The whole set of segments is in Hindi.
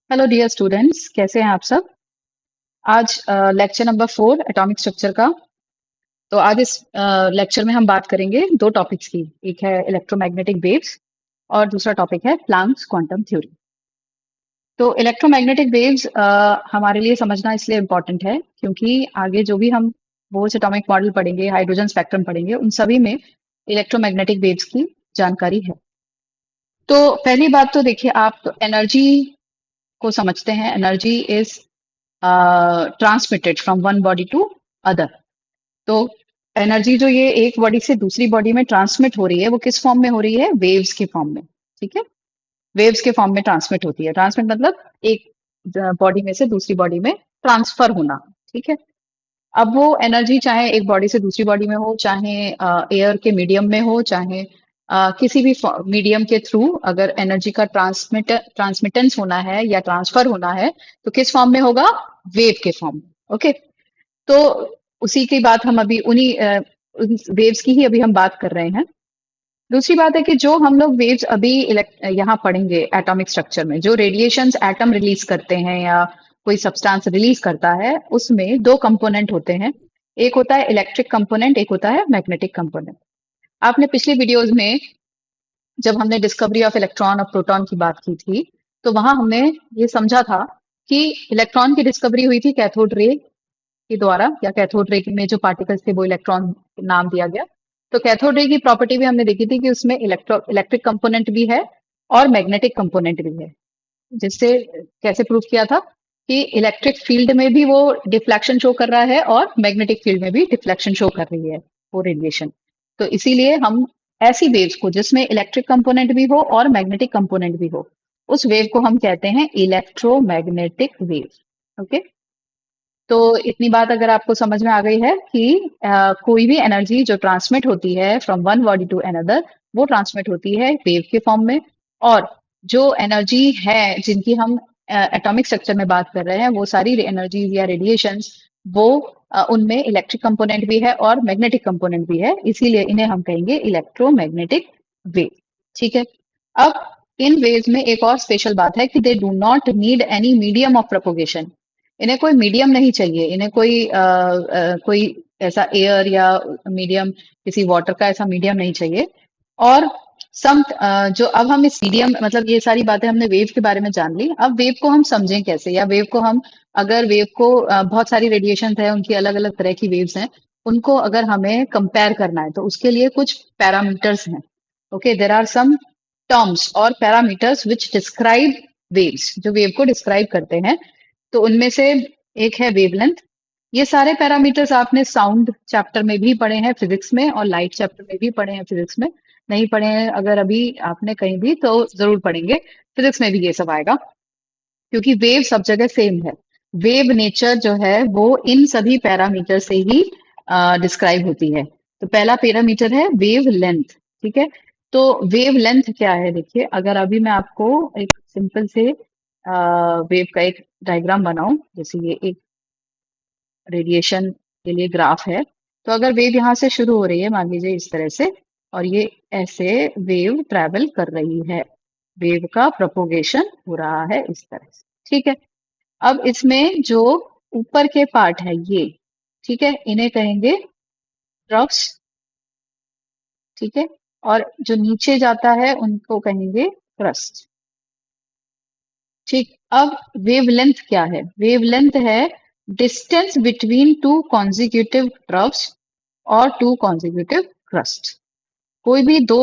हेलो डियर स्टूडेंट्स, कैसे हैं आप सब। आज लेक्चर नंबर 4 एटॉमिक स्ट्रक्चर का। तो आज इस लेक्चर में हम बात करेंगे दो टॉपिक्स की। एक है इलेक्ट्रोमैग्नेटिक वेव्स और दूसरा टॉपिक है प्लैंक्स क्वांटम थ्योरी। तो इलेक्ट्रोमैग्नेटिक वेव्स हमारे लिए समझना इसलिए इम्पोर्टेंट है क्योंकि आगे जो भी हम बोर्स एटॉमिक मॉडल पढ़ेंगे, हाइड्रोजन स्पेक्ट्रम पढ़ेंगे, उन सभी में इलेक्ट्रोमैग्नेटिक वेव्स की जानकारी है। तो पहली बात तो देखिए, आप एनर्जी को समझते हैं। Energy is transmitted from one body to other. तो एनर्जी जो ये एक बॉडी से दूसरी बॉडी में ट्रांसमिट हो रही है, वो किस फॉर्म में हो रही है? वेव्स के फॉर्म में। ठीक है, वेव्स के फॉर्म में ट्रांसमिट होती है। ट्रांसमिट मतलब एक बॉडी में से दूसरी बॉडी में ट्रांसफर होना। ठीक है, अब वो एनर्जी चाहे एक बॉडी से दूसरी बॉडी में हो, चाहे एयर के मीडियम में हो, चाहे किसी भी मीडियम के थ्रू अगर एनर्जी का ट्रांसमिटेंस होना है या ट्रांसफर होना है, तो किस फॉर्म में होगा? वेव के फॉर्म में। ओके, तो उसी की बात हम अभी उन वेव्स की ही अभी हम बात कर रहे हैं। दूसरी बात है कि जो हम लोग वेव्स अभी यहाँ पढ़ेंगे एटॉमिक स्ट्रक्चर में, जो रेडिएशंस एटम रिलीज करते हैं या कोई सब्सटेंस रिलीज करता है, उसमें दो कंपोनेंट होते हैं। एक होता है इलेक्ट्रिक कंपोनेंट, एक होता है मैग्नेटिक कंपोनेंट। आपने पिछली वीडियोस में जब हमने डिस्कवरी ऑफ इलेक्ट्रॉन और प्रोटॉन की बात की थी, तो वहां हमने ये समझा था कि इलेक्ट्रॉन की डिस्कवरी हुई थी कैथोड रे के द्वारा, या कैथोड रे में जो पार्टिकल्स थे वो इलेक्ट्रॉन नाम दिया गया। तो कैथोड रे की प्रॉपर्टी भी हमने देखी थी कि उसमें इलेक्ट्रिक कंपोनेंट भी है और मैग्नेटिक कंपोनेंट भी है। जिससे कैसे प्रूव किया था कि इलेक्ट्रिक फील्ड में भी वो डिफ्लेक्शन शो कर रहा है और मैग्नेटिक फील्ड में भी डिफ्लेक्शन शो कर रही है वो रेडिएशन। तो इसीलिए हम ऐसी वेव्स को जिसमें इलेक्ट्रिक कंपोनेंट भी हो और मैग्नेटिक कंपोनेंट भी हो, उस वेव को हम कहते हैं इलेक्ट्रोमैग्नेटिक वेव। ओके, तो इतनी बात अगर आपको समझ में आ गई है कि कोई भी एनर्जी जो ट्रांसमिट होती है from one body to another, वो ट्रांसमिट होती है वेव के फॉर्म में। और जो एनर्जी है जिनकी हम एटॉमिक स्ट्रक्चर में बात कर रहे हैं, वो सारी एनर्जीज या रेडिएशंस, वो उनमें इलेक्ट्रिक कंपोनेंट भी है और मैग्नेटिक कंपोनेंट भी है, इसीलिए इन्हें हम कहेंगे इलेक्ट्रोमैग्नेटिक वेव। ठीक है, अब इन वेव्स में एक और स्पेशल बात है कि they do not need any medium of propagation. इन्हें कोई मीडियम नहीं चाहिए, इन्हें कोई ऐसा एयर या मीडियम, किसी वाटर का ऐसा मीडियम नहीं चाहिए। और जो अब हम इस मीडियम, मतलब ये सारी बातें हमने वेव के बारे में जान ली। अब वेव को हम समझें कैसे, या वेव को हम, अगर वेव को बहुत सारी रेडिएशन है, उनकी अलग अलग तरह की वेव्स हैं, उनको अगर हमें कंपेयर करना है तो उसके लिए कुछ पैरामीटर्स हैं। Okay, there are some terms और पैरामीटर्स विच डिस्क्राइब वेव्स, जो वेव को डिस्क्राइब करते हैं। तो उनमें से एक है वेवलेंथ। ये सारे पैरामीटर्स आपने साउंड चैप्टर में भी पढ़े हैं फिजिक्स में, और लाइट चैप्टर में भी पढ़े हैं फिजिक्स में। नहीं पढ़े हैं अगर अभी आपने कहीं भी, तो जरूर पढ़ेंगे। फिजिक्स में भी ये सब आएगा, क्योंकि वेव सब जगह सेम है। वेव नेचर जो है वो इन सभी पैरामीटर से ही डिस्क्राइब होती है। तो पहला पैरामीटर है वेव लेंथ। ठीक है, तो वेव लेंथ क्या है? देखिए, अगर अभी मैं आपको एक सिंपल से वेव का एक डायग्राम बनाऊं, जैसे ये एक रेडिएशन के लिए ग्राफ है। तो अगर वेव यहाँ से शुरू हो रही है, मान लीजिए इस तरह से, और ये ऐसे वेव ट्रैवल कर रही है, वेव का प्रोपोगेशन हो रहा है इस तरह से। ठीक है, अब इसमें जो ऊपर के पार्ट है ये, ठीक है, इन्हें कहेंगे ट्रफ्स। ठीक है, और जो नीचे जाता है उनको कहेंगे क्रस्ट। ठीक, अब वेवलेंथ क्या है? वेवलेंथ है distance between two consecutive troughs और टू कॉन्जिक्यूटिव क्रस्ट। कोई भी दो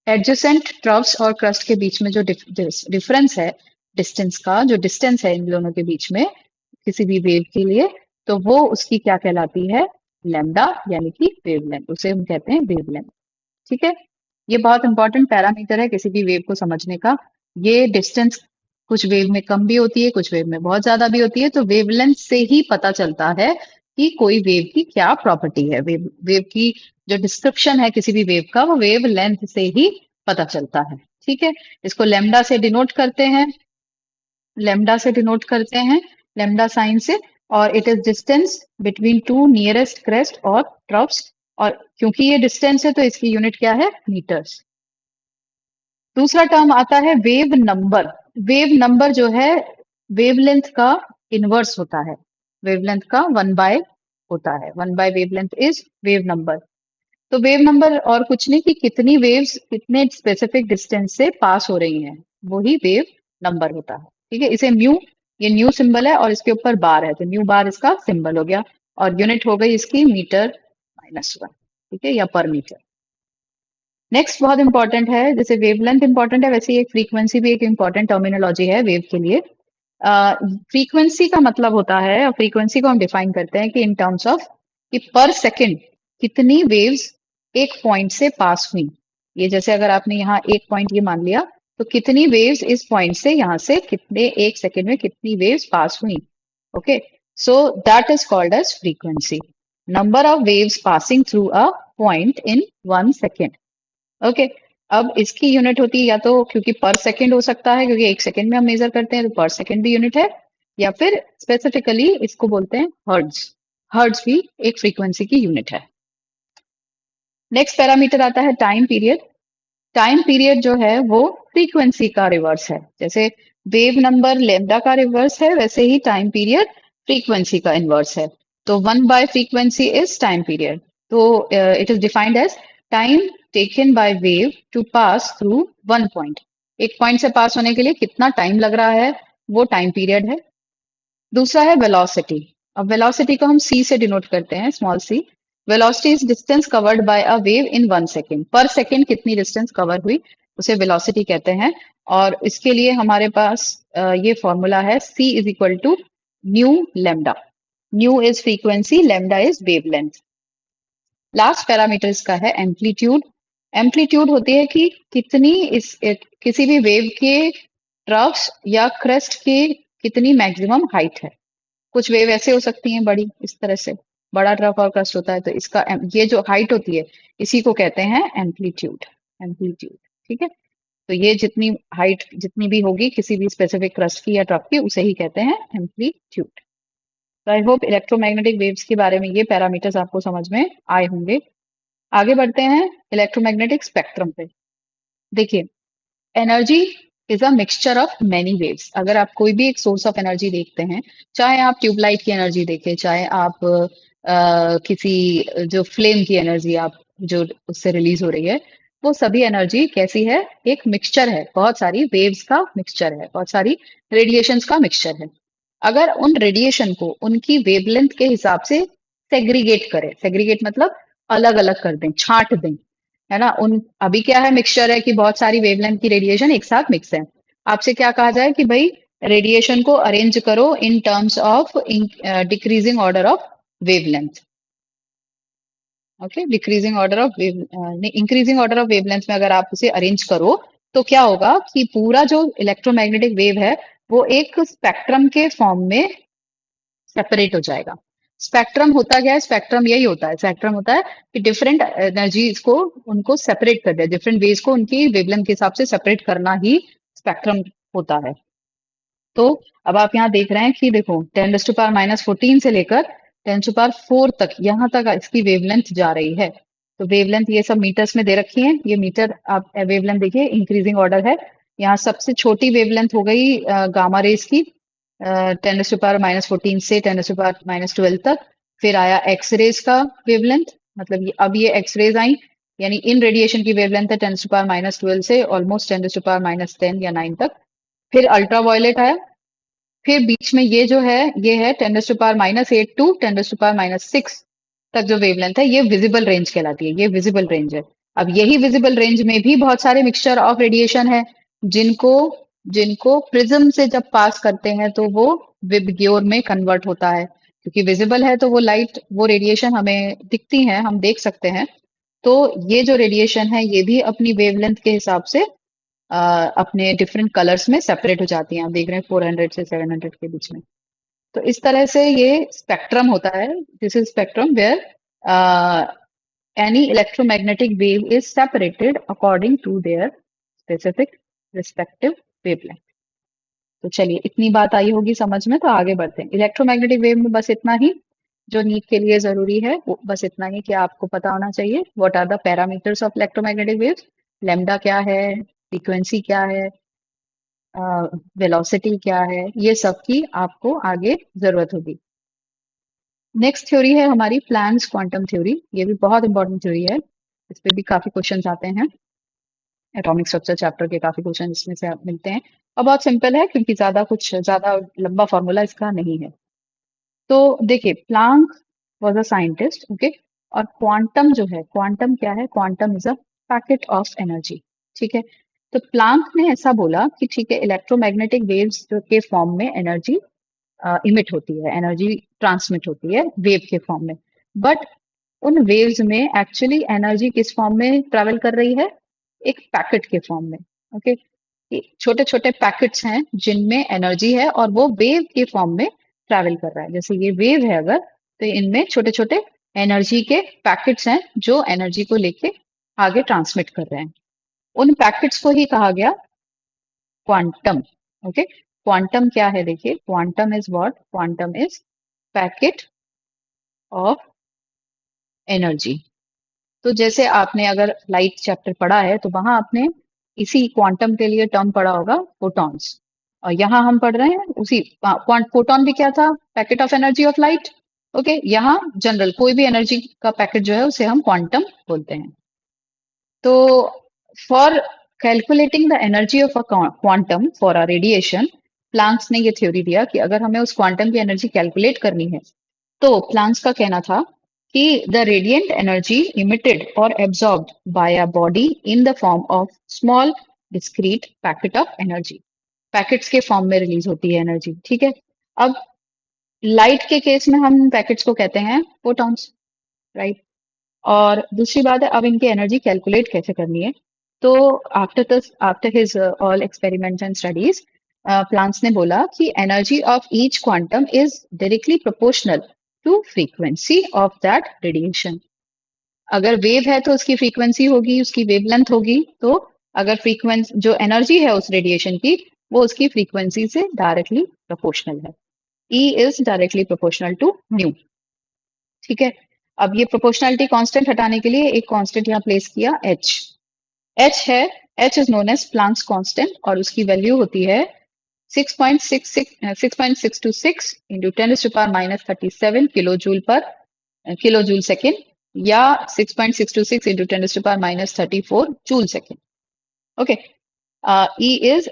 एडजेसेंट ट्रफ्स और क्रस्ट के बीच में जो डिफरेंस है, डिस्टेंस का जो डिस्टेंस है इन दोनों के बीच में किसी भी वेव के लिए, तो वो उसकी क्या कहलाती है? लैम्डा, यानी कि वेवलेंथ। उसे हम कहते हैं वेवलेंथ। ठीक है, ये बहुत इंपॉर्टेंट पैरामीटर है किसी भी वेव को समझने का। ये डिस्टेंस कुछ वेव में कम भी होती है, कुछ वेव में बहुत ज्यादा भी होती है। तो वेवलेंथ से ही पता चलता है कि कोई वेव की क्या प्रॉपर्टी है। वेव की जो डिस्क्रिप्शन है किसी भी वेव का, वो वेव लेंथ से ही पता चलता है। ठीक है, इसको लेमडा से डिनोट करते हैं, लेमडा से डिनोट करते हैं, लेमडा साइन से। और it is distance between two nearest crest और ट्रफ्स। और क्योंकि ये डिस्टेंस है तो इसकी यूनिट क्या है? मीटर्स। दूसरा टर्म आता है वेव नंबर। वेव नंबर जो है, वेवलेंथ का इनवर्स होता है, वेवलेंथ का 1/, होता है 1/, वेवलेंथ इज वेव नंबर। तो वेव नंबर और कुछ नहीं कि कितनी वेव्स कितने स्पेसिफिक डिस्टेंस से पास हो रही हैं, वो ही वेव नंबर होता है। ठीक है, इसे म्यू, ये न्यू सिंबल है और इसके ऊपर बार है, तो न्यू बार इसका सिंबल हो गया, और यूनिट हो गई इसकी मीटर -1। ठीक है, या पर मीटर। नेक्स्ट बहुत इंपॉर्टेंट है, जैसे वेवलेंथ इंपॉर्टेंट है वैसे ही एक फ्रीक्वेंसी भी एक इंपॉर्टेंट टर्मिनोलॉजी है वेव के लिए। फ्रीक्वेंसी का मतलब होता है, और फ्रीक्वेंसी को हम डिफाइन करते हैं कि इन टर्म्स ऑफ कि पर सेकंड कितनी वेव्स एक पॉइंट से पास हुई। ये जैसे अगर आपने यहाँ एक पॉइंट ये मान लिया, तो कितनी वेव्स इस पॉइंट से यहाँ से कितने एक सेकंड में कितनी वेव्स पास हुई। Okay, so that is called as frequency, number of waves passing through a point in 1 second. Okay, अब इसकी यूनिट होती है या तो, क्योंकि पर सेकंड हो सकता है क्योंकि एक सेकंड में हम मेजर करते हैं तो पर सेकंड भी यूनिट है, या फिर स्पेसिफिकली इसको बोलते हैं हर्ट्ज। हर्ट्ज भी एक फ्रीक्वेंसी की यूनिट है। नेक्स्ट पैरामीटर आता है टाइम पीरियड। टाइम पीरियड जो है वो फ्रीक्वेंसी का रिवर्स है, जैसे वेव नंबर लेमडा का रिवर्स है वैसे ही टाइम पीरियड फ्रीक्वेंसी का इनवर्स है। तो 1/, फ्रीक्वेंसी इज टाइम पीरियड। तो it is defined as time taken by wave to pass through one point. एक पॉइंट से पास होने के लिए कितना टाइम लग रहा है, वो टाइम पीरियड है। दूसरा है वेलोसिटी। अब वेलोसिटी को हम c से डिनोट करते हैं, small c। Velocity is distance covered by a wave in 1 second. पर सेकेंड कितनी डिस्टेंस कवर हुई उसे वेलोसिटी कहते हैं। और इसके लिए हमारे पास ये फॉर्मूला है, c is equal to nu lambda. Nu is frequency, lambda is wavelength. Last parameter इसका है एम्पलीट्यूड। एम्पलीट्यूड होती है कि कितनी किसी भी वेव के ट्रफ्स या क्रेस्ट की कितनी मैक्सिमम हाइट है। कुछ वेव ऐसे हो सकती हैं बड़ी, इस तरह से बड़ा ट्रफ और क्रस्ट होता है, तो इसका ये जो हाइट होती है इसी को कहते हैं एम्पलीट्यूड। एम्पलीट्यूड, ठीक है। तो ये जितनी हाइट जितनी भी होगी किसी भी स्पेसिफिक क्रस्ट की या ट्रफ की, उसे ही कहते हैं एम्पलीट्यूड। तो आई होप इलेक्ट्रोमैग्नेटिक वेव्स के बारे में ये पैरामीटर्स आपको समझ में आए होंगे। आगे बढ़ते हैं इलेक्ट्रोमैग्नेटिक स्पेक्ट्रम पे। देखिए, energy is a mixture of many waves. अगर आप कोई भी एक सोर्स ऑफ एनर्जी देखते हैं, चाहे आप ट्यूबलाइट की एनर्जी देखें, चाहे आप किसी जो फ्लेम की एनर्जी आप जो उससे रिलीज हो रही है, वो सभी एनर्जी कैसी है, एक मिक्सचर है, बहुत सारी वेव्स का मिक्सचर है, बहुत सारी रेडिएशंस का मिक्सचर है। अगर उन रेडिएशन को उनकी वेवलेंथ के हिसाब से सेग्रीगेट करें, सेग्रीगेट मतलब अलग अलग कर दें, छांट दें, है ना। उन अभी क्या है, मिक्सचर है कि बहुत सारी वेवलेंथ की रेडिएशन एक साथ मिक्स है। आपसे क्या कहा जाए कि भाई रेडिएशन को अरेंज करो in terms of decreasing order of wavelength. Okay, decreasing order of wave, increasing order of wavelength में अगर आप उसे अरेंज करो तो क्या होगा कि पूरा जो इलेक्ट्रोमैग्नेटिक वेव है वो एक स्पेक्ट्रम के फॉर्म में सेपरेट हो जाएगा। स्पेक्ट्रम होता क्या है, स्पेक्ट्रम यही होता है, स्पेक्ट्रम होता है कि डिफरेंट एनर्जीज को उनको सेपरेट कर दिया, डिफरेंट वेव्स को उनकी वेवलेंथ के हिसाब से सेपरेट करना ही स्पेक्ट्रम होता है। तो अब आप यहाँ देख रहे हैं कि देखो 10⁻⁻14 से लेकर 10⁻⁴ तक, यहाँ तक इसकी वेवलेंथ जा रही है। तो वेवलेंथ ये सब मीटर्स में दे रखी है, ये मीटर आप वेवलेंथ देखिए, इंक्रीजिंग ऑर्डर है। यहाँ सबसे छोटी वेवलेंथ हो गई गामा रेज की, 10⁻⁻14 से 10⁻⁻12 तक। फिर आया एक्स रेज का वेवलेंथ, मतलब ये अब ये एक्स रेज आई, यानी इन रेडिएशन की वेवलेंथ है 10⁻⁻12 से ऑलमोस्ट 10⁻⁻10 या 9 तक। फिर अल्ट्रा वायलेट आया, फिर बीच में ये जो है ये है 10⁻⁻8 टू 10⁻⁻6 तक जो वेवलेंथ है, ये विजिबल रेंज कहलाती है, ये विजिबल रेंज है। अब यही विजिबल रेंज में भी बहुत सारे मिक्सचर ऑफ रेडिएशन है, जिनको जिनको प्रिज्म से जब पास करते हैं तो वो विबग्योर में कन्वर्ट होता है, क्योंकि विजिबल है तो वो लाइट, वो रेडिएशन हमें दिखती है, हम देख सकते हैं। तो ये जो रेडिएशन है ये भी अपनी वेवलेंथ के हिसाब से अपने डिफरेंट कलर्स में सेपरेट हो जाती हैं। आप देख रहे हैं 400 से 700 के बीच में। तो इस तरह से ये स्पेक्ट्रम होता है। This is spectrum where any electromagnetic wave is separated according to their specific respective wavelength। तो चलिए, इतनी बात आई होगी समझ में, तो आगे बढ़ते हैं। इलेक्ट्रोमैग्नेटिक वेव में बस इतना ही जो नीट के लिए जरूरी है, वो बस इतना ही कि आपको पता होना चाहिए what are the parameters of electromagnetic waves. Lambda क्या है, फ्रीक्वेंसी क्या है, वेलोसिटी क्या है, ये सब की आपको आगे जरूरत होगी। नेक्स्ट थ्योरी है हमारी प्लैंक्स क्वांटम थ्योरी। ये भी बहुत इंपॉर्टेंट थ्योरी है, इस पे भी काफी क्वेश्चंस आते हैं। एटॉमिक स्ट्रक्चर चैप्टर के काफी क्वेश्चन इसमें से मिलते हैं, और बहुत सिंपल है क्योंकि ज्यादा लंबा फॉर्मूला इसका नहीं है। तो देखिए, Planck was a scientist, okay. और क्वांटम जो है, क्वांटम क्या है, quantum is a packet of energy, ठीक है। तो प्लांक ने ऐसा बोला कि ठीक है, इलेक्ट्रोमैग्नेटिक वेव्स के फॉर्म में एनर्जी इमिट होती है, एनर्जी ट्रांसमिट होती है वेव के फॉर्म में। बट उन वेव्स में एक्चुअली एनर्जी किस फॉर्म में ट्रेवल कर रही है, एक पैकेट के फॉर्म में, ओके। छोटे छोटे पैकेट्स हैं जिनमें एनर्जी है और वो वेव के फॉर्म में ट्रैवल कर रहा है। जैसे ये वेव है अगर, तो इनमें छोटे छोटे एनर्जी के पैकेट्स हैं जो एनर्जी को लेके आगे ट्रांसमिट कर रहे हैं। उन पैकेट्स को ही कहा गया क्वांटम, ओके। क्वांटम क्या है, देखिए, quantum is what, quantum is packet of energy. तो जैसे आपने अगर लाइट चैप्टर पढ़ा है तो वहां आपने इसी क्वांटम के लिए टर्म पढ़ा होगा, फोटॉन्स। और यहाँ हम पढ़ रहे हैं उसी, फोटॉन भी क्या था, packet of energy of light, okay. यहाँ जनरल कोई भी एनर्जी का पैकेट जो है उसे हम क्वांटम बोलते हैं। तो for calculating the energy of a quantum for a radiation, Planck's ने ये थ्योरी दिया कि अगर हमें उस क्वांटम की एनर्जी कैलकुलेट करनी है, तो प्लांक्स का कहना था कि the radiant energy emitted or absorbed by a body in the form of small discrete packet of energy, packets के फॉर्म में रिलीज होती है एनर्जी, ठीक है। अब लाइट के केस में हम पैकेट्स को कहते हैं फोटॉन्स, राइट। और दूसरी बात है, अब इनकी एनर्जी कैलकुलेट कैसे करनी है। तो after his all experiments and studies, Planck's ने बोला कि energy of each quantum is directly proportional to frequency of that radiation. अगर वेव है तो उसकी फ्रीक्वेंसी होगी, उसकी वेवलेंथ होगी। तो अगर फ्रीक्वेंसी जो एनर्जी है उस रेडिएशन की, वो उसकी फ्रीक्वेंसी से डायरेक्टली प्रोपोर्शनल है। E is directly proportional to nu, ठीक है। अब ये प्रोपोर्शनलिटी कांस्टेंट हटाने के लिए एक कांस्टेंट यहाँ प्लेस किया, h। h है, h is known as Planck's constant, और उसकी वैल्यू होती है 6.626 into 10⁻⁻37 किलो जूल सेकेंड, या 6.626 into 10⁻⁻34 joule second, okay. E is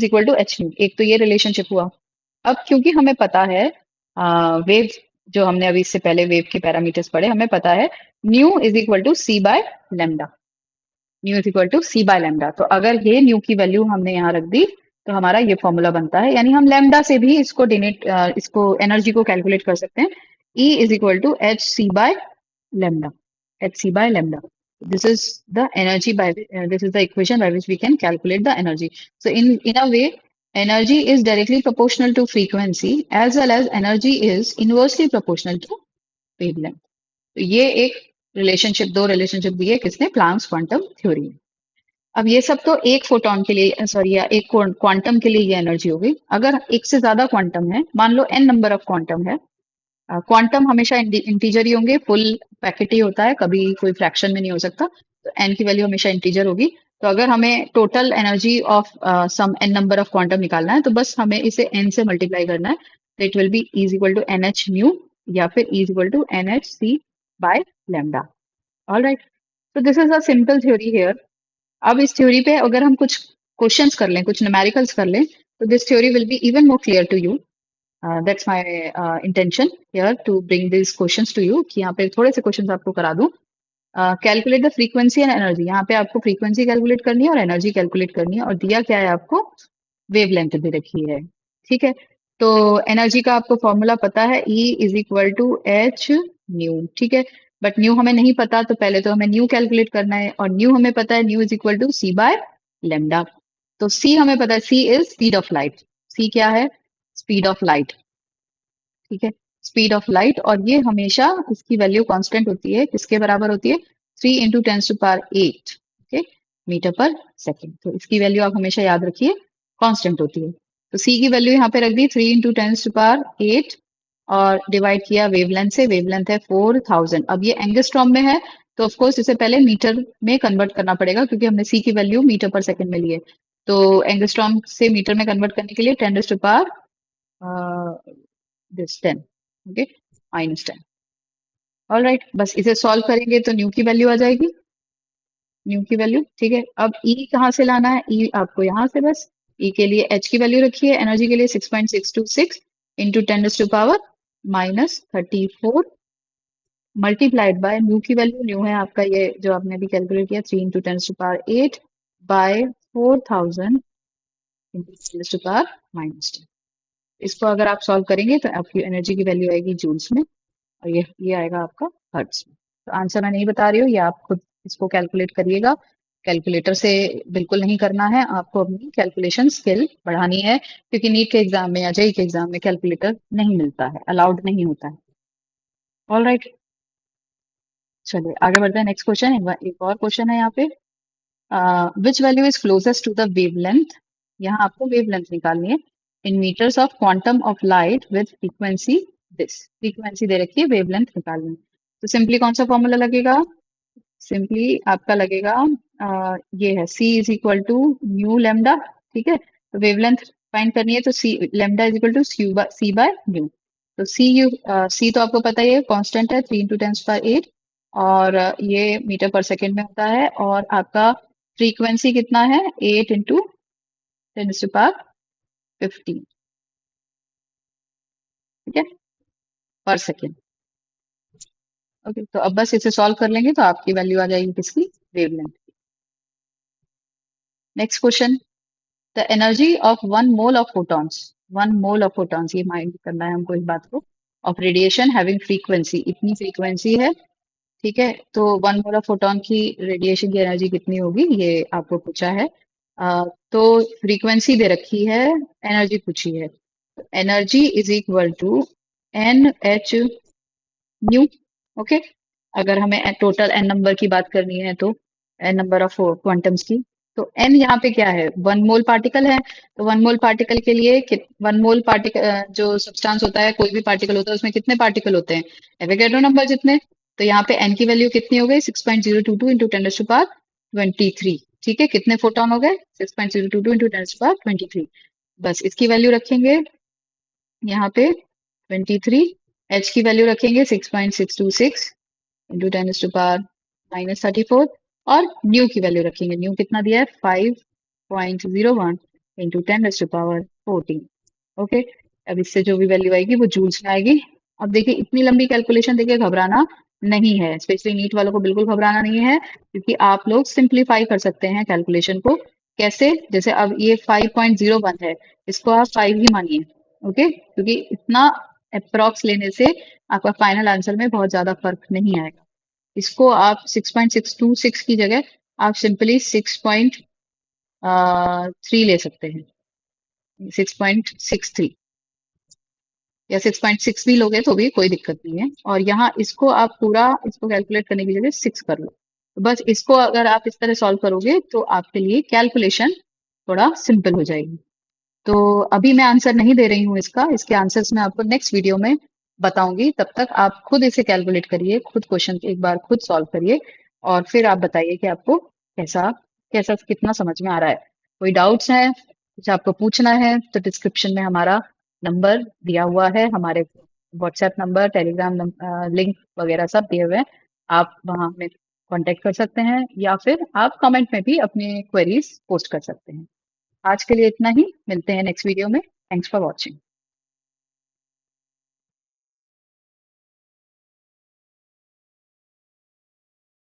equal to h nu. एक तो ये रिलेशनशिप हुआ। अब क्योंकि हमें पता है वेव, जो हमने अभी इससे पहले वेव के पैरामीटर्स पढ़े, हमें पता है nu is equal to c by lambda, nu is equal to c by lambda. तो अगर ये न्यू की वैल्यू हमने यहाँ रख दी, तो हमारा ये फॉर्मूला बनता है, यानी हम लेमडा से भी इसको एनर्जी को कैलकुलेट कर सकते हैं। E is equal to h c by lambda, h c by lambda. This is the energy by this is the equation by which we can calculate the energy. So in a way, energy is directly proportional to frequency as well as energy is inversely proportional to wavelength. तो ये एक रिलेशनशिप, दो रिलेशनशिप दिए किसने, प्लांक्स क्वांटम थ्योरी में। अब ये सब तो एक फोटोन के लिए, सॉरी, या एक क्वांटम के लिए ये एनर्जी होगी। अगर एक से ज्यादा क्वांटम है, मान लो n नंबर ऑफ क्वांटम है, क्वांटम हमेशा इंटीजर ही होंगे, फुल पैकेट ही होता है, कभी कोई फ्रैक्शन में नहीं हो सकता, तो एन की वैल्यू हमेशा इंटीजर होगी। तो अगर हमें total energy of some n number of quantum निकालना है, तो बस हमें इसे एन से मल्टीप्लाई करना है। तो it will be is equal to n h nu, या फिर is equal to n h c by lambda. All right, तो this is a simple theory here. अब इस थ्योरी पे अगर हम कुछ क्वेश्चंस कर लें, कुछ न्यूमेरिकल्स कर लें, तो this theory will be even more clear to you. That's my intention here to bring these questions to you, कि यहाँ पे थोड़े से क्वेश्चंस आपको करा दूं। Calculate the frequency and energy, यहाँ पे आपको फ्रीक्वेंसी कैलकुलेट करनी है और एनर्जी कैलकुलेट करनी है, और दिया क्या है आपको, वेवलेंथ भी रखी है, ठीक है। तो एनर्जी का आपको फॉर्मूला पता है, E is equal to h nu, ठीक है। बट न्यू हमें नहीं पता, तो पहले तो हमें न्यू कैलकुलेट करना है, और न्यू हमें पता है, nu is equal to c by lambda. तो सी हमें पता है, सी इज स्पीड ऑफ लाइट। सी क्या है, स्पीड ऑफ लाइट, ठीक है, स्पीड ऑफ लाइट। और ये हमेशा इसकी वैल्यू कांस्टेंट होती है, किसके बराबर होती है, 3 इंटू 10⁸, ओके, मीटर पर सेकेंड। तो इसकी वैल्यू आप हमेशा याद रखिए, कांस्टेंट होती है। तो सी की वैल्यू यहाँ पे रख दी 3 इंटू 10⁸, और डिवाइड किया वेवलेंथ से, वेवलेंथ है 4000। अब ये एंगस्ट्रॉम में है, तो ऑफ कोर्स इसे पहले मीटर में कन्वर्ट करना पड़ेगा, क्योंकि हमने सी की वैल्यू मीटर पर सेकंड में ली है। तो एंगस्ट्रॉम से मीटर में कन्वर्ट करने के लिए 10 दिस 10, ओके, -10। ऑल राइट, बस इसे सॉल्व करेंगे तो न्यू की वैल्यू आ जाएगी, न्यू की वैल्यू, ठीक है। अब ई कहाँ से लाना है, ई आपको यहाँ से, बस ई के लिए एच की वैल्यू रखिए, एनर्जी के लिए 6.626 इंटू 10 -34 मल्टीप्लाइड बाय न्यू की वैल्यू, न्यू है आपका ये जो आपने अभी कैलकुलेट किया, 3 इंटू 10⁸ बाय 4000 इंटू 10⁻⁻10। इसको अगर आप सॉल्व करेंगे तो आपकी एनर्जी की वैल्यू आएगी जूल्स में, और ये आएगा आपका हर्ट्ज में। तो आंसर मैं नहीं बता रही हूँ, ये आप खुद इसको कैलकुलेट करिएगा, कैलकुलेटर से बिल्कुल नहीं करना है, आपको अपनी कैलकुलेशन स्किल बढ़ानी है, क्योंकि नीट के एग्जाम में या जेई के एग्जाम में कैलकुलेटर नहीं मिलता है, अलाउड नहीं होता है। ऑल राइट, चलिए आगे बढ़ते हैं। नेक्स्ट क्वेश्चन, एक और क्वेश्चन है यहाँ पे, which value is closest to the wavelength, यहाँ आपको वेवलेंथ निकालनी है in meters of quantum of light with frequency this, frequency दे रखी है, वेवलेंथ निकालनी है। तो सिंपली कौन सा फॉर्मूला लगेगा, सिंपली आपका लगेगा ये है C is equal to nu lambda, ठीक है। तो वेवलेंथ फाइंड करनी है तो C lambda is equal to C by nu. तो C तो आपको पता ही है, कांस्टेंट है, 3 इंटू 10⁸, और ये मीटर पर सेकेंड में होता है, और आपका फ्रीक्वेंसी कितना है, 8 इंटू 10⁻15, ठीक है, पर सेकेंड। ओके, तो अब बस इसे सॉल्व कर लेंगे तो आपकी वैल्यू आ जाएगी किसकी, wavelength. Next question, the energy of 1 mole of photons, 1 mole of photons, ये माइंड करना है हमको इस बात को, ऑफ रेडिएशन हैविंग फ्रीक्वेंसी, इतनी फ्रीक्वेंसी है, ठीक है। तो 1 मोल ऑफ फोटॉन की रेडिएशन की एनर्जी कितनी होगी, ये आपको पूछा है। तो फ्रीक्वेंसी दे रखी है, एनर्जी पूछी है, energy is equal to n h nu, okay. अगर हमें टोटल एन नंबर की बात करनी है तो एन नंबर ऑफ क्वांटम्स की, तो एन यहाँ पे क्या है, 1 मोल पार्टिकल है, तो 1 मोल पार्टिकल के लिए 1 मोल पार्टिकल जो सब्सटेंस होता है, कोई भी पार्टिकल होता है, उसमें कितने पार्टिकल होते हैं, एवोगैड्रो नंबर जितने। तो यहाँ पे एन की वैल्यू कितनी हो गई, 6.022 इंटू 10⁻23, ठीक है। कितने फोटोन हो गए, 6.022 इंटू 10⁻23, बस इसकी वैल्यू रखेंगे यहाँ पे 23, एच की वैल्यू रखेंगे 6.626 इंटू 10⁻⁻34, और न्यू की वैल्यू रखेंगे, न्यू कितना दिया है, 5.01 इंटू 10⁻14, ओके। अब इससे जो भी वैल्यू आएगी वो जूल्स में आएगी। अब देखिए इतनी लंबी कैलकुलेशन देखिए घबराना नहीं है, स्पेशली नीट वालों को बिल्कुल घबराना नहीं है, क्योंकि आप लोग सिंप्लीफाई कर सकते हैं कैलकुलेशन को। कैसे, जैसे अब ये 5.01 है, इसको आप 5 ही मानिए, ओके, क्योंकि इतना अप्रॉक्स लेने से आपका फाइनल आंसर में बहुत ज्यादा फर्क नहीं आएगा। इसको आप 6.626 की जगह आप सिंपली 6.3 ले सकते हैं, 6.63 या 6.6 भी लोगे तो भी कोई दिक्कत नहीं है। और यहाँ इसको आप पूरा इसको कैलकुलेट करने की जगह 6 कर लो, तो बस इसको अगर आप इस तरह सॉल्व करोगे तो आपके लिए कैलकुलेशन थोड़ा सिंपल हो जाएगी। तो अभी मैं आंसर नहीं दे रही हूँ इसका, इसके आंसर्स मैं आपको नेक्स्ट वीडियो में बताऊंगी, तब तक आप खुद इसे कैलकुलेट करिए, खुद क्वेश्चन एक बार खुद सॉल्व करिए, और फिर आप बताइए कि आपको कैसा कैसा कितना समझ में आ रहा है। कोई डाउट्स हैं, कुछ आपको पूछना है, तो डिस्क्रिप्शन में हमारा नंबर दिया हुआ है, हमारे व्हाट्सएप नंबर, टेलीग्राम लिंक वगैरह सब दिए हुए हैं, आप वहाँ हमें कांटेक्ट कर सकते हैं, या फिर आप कमेंट में भी अपने क्वेरीज पोस्ट कर सकते हैं। आज के लिए इतना ही, मिलते हैं नेक्स्ट वीडियो में। Thanks for watching.